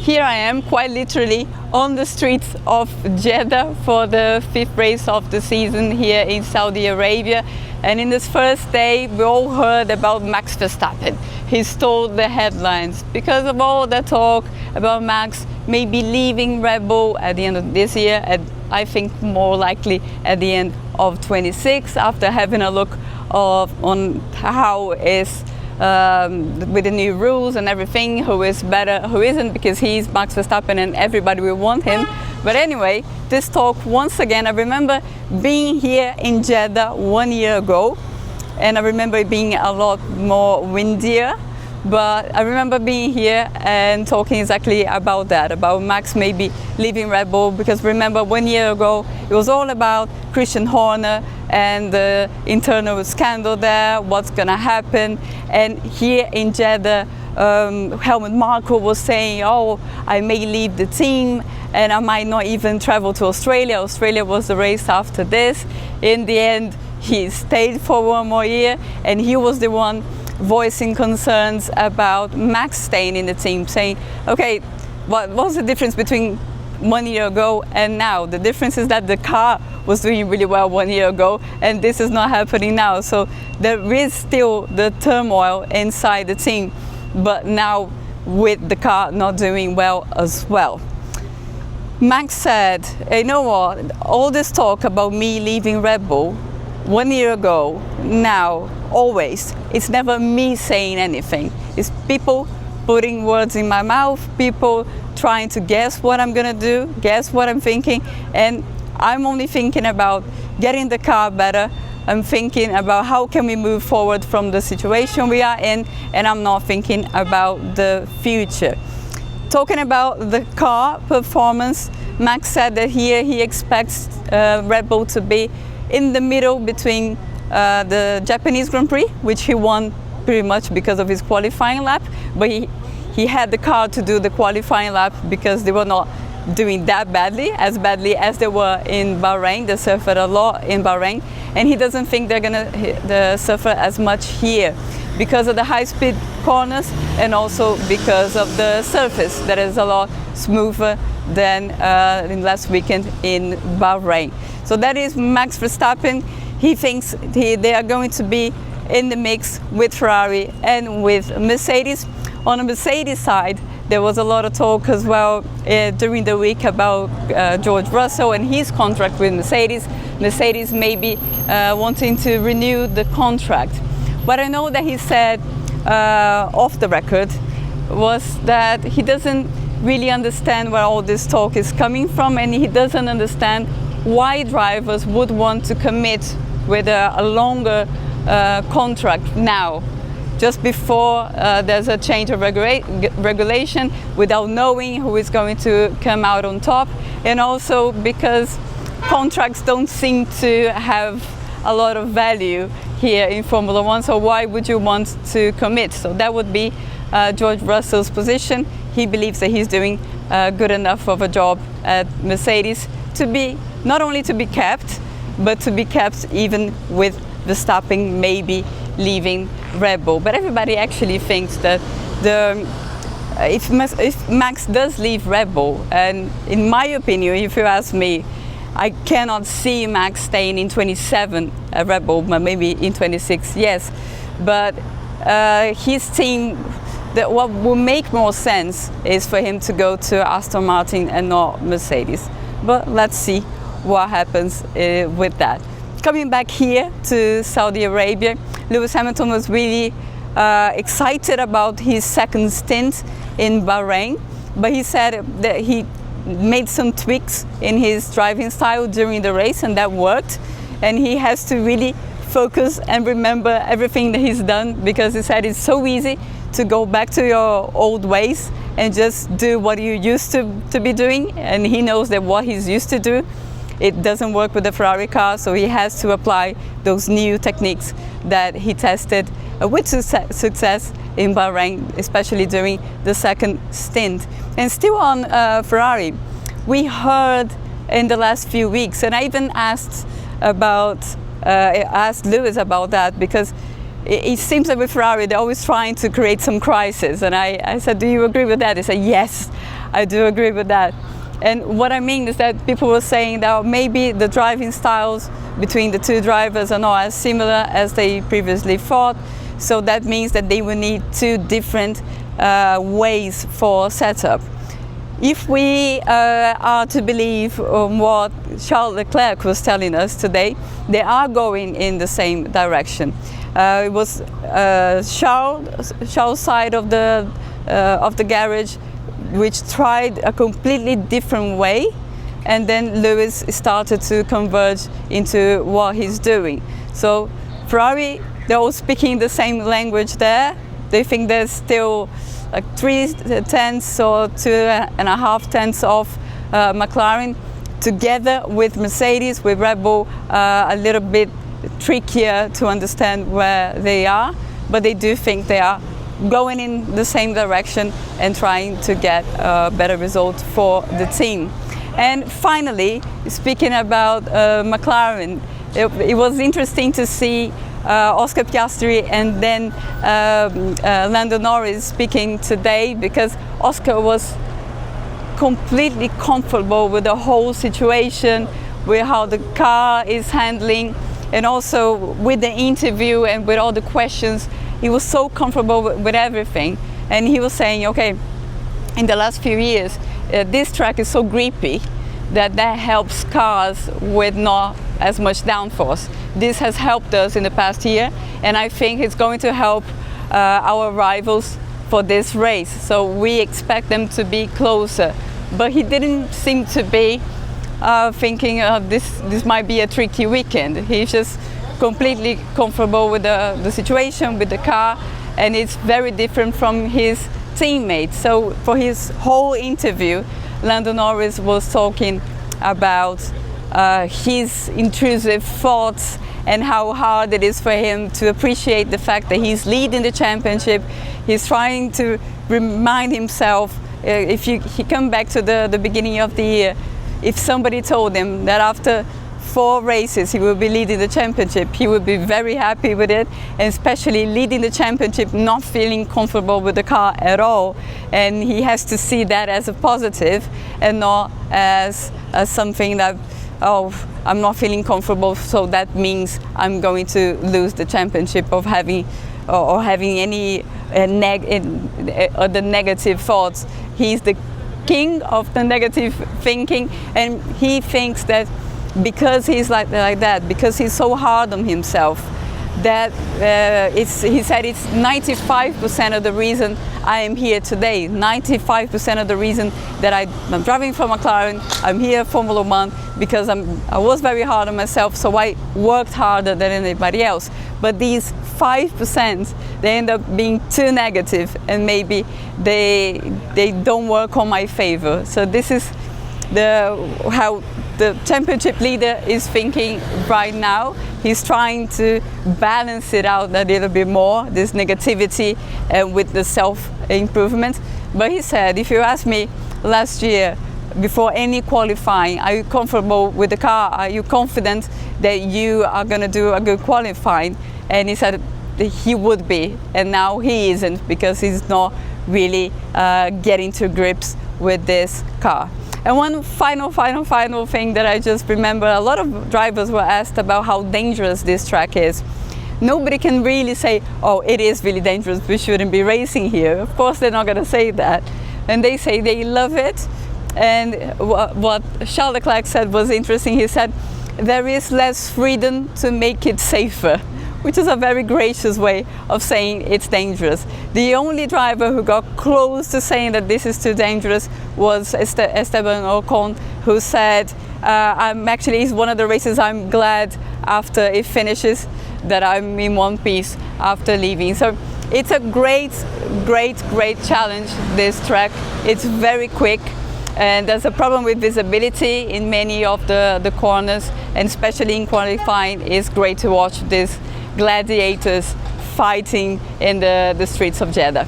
here I am, quite literally, on the streets of Jeddah for the 5th race of the season here in Saudi Arabia. And in this first day, we all heard about Max Verstappen. He stole the headlines because of all the talk about Max maybe leaving Red Bull at the end of this year, and I think more likely at the end of 26, after having a look on how is with the new rules and everything, who is better, who isn't, because he's Max Verstappen and everybody will want him. But anyway, this talk once again, I remember being here in Jeddah 1 year ago, and I remember it being a lot more windier, but I remember being here and talking exactly about that, about Max maybe leaving Red Bull, because remember 1 year ago it was all about Christian Horner and the internal scandal there, what's gonna happen. And here in Jeddah, Helmut Marko was saying, oh, I may leave the team and I might not even travel to Australia. Australia was the race after this. In the end, he stayed for 1 more year, and he was the one voicing concerns about Max staying in the team, saying, okay, what was the difference between 1 year ago and now? The difference is that the car was doing really well 1 year ago, and this is not happening now. So there is still the turmoil inside the team, but now with the car not doing well as well. Max said, you know what, all this talk about me leaving Red Bull 1 year ago, now, always, it's never me saying anything. It's people putting words in my mouth, people trying to guess what I'm gonna do, guess what I'm thinking, and I'm only thinking about getting the car better. I'm thinking about how can we move forward from the situation we are in, and I'm not thinking about the future. Talking about the car performance, Max said that here he expects Red Bull to be in the middle between the Japanese Grand Prix, which he won pretty much because of his qualifying lap, but he had the car to do the qualifying lap because they were not doing that badly as they were in Bahrain. They suffered a lot in Bahrain, and he doesn't think they're gonna suffer as much here because of the high-speed corners and also because of the surface that is a lot smoother than in last weekend in Bahrain. So that is Max Verstappen. He thinks they are going to be in the mix with Ferrari and with Mercedes. On the Mercedes side, there was a lot of talk as well during the week about George Russell and his contract with Mercedes. Mercedes maybe wanting to renew the contract. What I know that he said off the record was that he doesn't really understand where all this talk is coming from, and he doesn't understand why drivers would want to commit with a longer contract now, just before there's a change of regulation, without knowing who is going to come out on top, and also because contracts don't seem to have a lot of value here in Formula One, so why would you want to commit? So that would be George Russell's position. He believes that he's doing good enough of a job at Mercedes to be, not only to be kept, but to be kept even with Verstappen maybe leaving Red Bull. But everybody actually thinks that if Max does leave Red Bull, and in my opinion, if you ask me, I cannot see Max staying in 27 at Red Bull, but maybe in 26, yes. But his team, what will make more sense is for him to go to Aston Martin and not Mercedes. But let's see what happens with that. Coming back here to Saudi Arabia, Lewis Hamilton was really excited about his second stint in Bahrain, but he said that he made some tweaks in his driving style during the race, and that worked, and he has to really focus and remember everything that he's done, because he said it's so easy to go back to your old ways and just do what you used to be doing, and he knows that what he's used to do, it doesn't work with the Ferrari car, so he has to apply those new techniques that he tested with success in Bahrain, especially during the second stint. And still on Ferrari, we heard in the last few weeks, and I even asked Lewis about that, because it seems that with Ferrari they're always trying to create some crisis, and I said, do you agree with that? They said, yes, I do agree with that. And what I mean is that people were saying that maybe the driving styles between the two drivers are not as similar as they previously thought, so that means that they will need two different ways for setup. If we are to believe what Charles Leclerc was telling us today, they are going in the same direction. It was Charles' side of the garage which tried a completely different way, and then Lewis started to converge into what he's doing. So Ferrari, they're all speaking the same language there. They think there's still like 0.3 or 2.5 of McLaren. Together with Mercedes, with Red Bull, a little bit trickier to understand where they are, but they do think they are going in the same direction and trying to get a better result for the team. And finally, speaking about McLaren, it was interesting to see Oscar Piastri and then Lando Norris speaking today, because Oscar was completely comfortable with the whole situation, with how the car is handling, and also with the interview and with all the questions. He was so comfortable with everything, and he was saying, okay, in the last few years this track is so grippy that helps cars with not as much downforce. This has helped us in the past year, and I think it's going to help our rivals for this race, so we expect them to be closer. But he didn't seem to be thinking this might be a tricky weekend. He's just completely comfortable with the situation, with the car, and it's very different from his teammates. So for his whole interview, Lando Norris was talking about his intrusive thoughts and how hard it is for him to appreciate the fact that he's leading the championship. He's trying to remind himself, if he come back to the beginning of the year, if somebody told him that after 4 races he will be leading the championship, he would be very happy with it, and especially leading the championship not feeling comfortable with the car at all. And he has to see that as a positive and not as something that, oh, I'm not feeling comfortable, so that means I'm going to lose the championship, of having any the negative thoughts. He's the king of the negative thinking, and he thinks that because he's like that, because he's so hard on himself, that he said it's 95% of the reason I am here today. 95% of the reason that I'm driving for McLaren, I'm here Formula 1, because I was very hard on myself, so I worked harder than anybody else. But these 5%, they end up being too negative, and maybe they don't work on my favor. So this is how the championship leader is thinking right now. He's trying to balance it out a little bit more, this negativity, with the self-improvement. But he said, if you asked me last year, before any qualifying, are you comfortable with the car? Are you confident that you are going to do a good qualifying? And he said that he would be, and now he isn't, because he's not really getting to grips with this car. And one final thing that I just remember, a lot of drivers were asked about how dangerous this track is. Nobody can really say, oh, it is really dangerous, we shouldn't be racing here. Of course they're not going to say that. And they say they love it. And what Charles Leclerc said was interesting. He said, there is less freedom to make it safer, which is a very gracious way of saying it's dangerous. The only driver who got close to saying that this is too dangerous was Esteban Ocon, who said, it's one of the races I'm glad after it finishes that I'm in one piece after leaving. So it's a great challenge, this track. It's very quick, and there's a problem with visibility in many of the corners, and especially in qualifying. It's great to watch these gladiators fighting in the streets of Jeddah.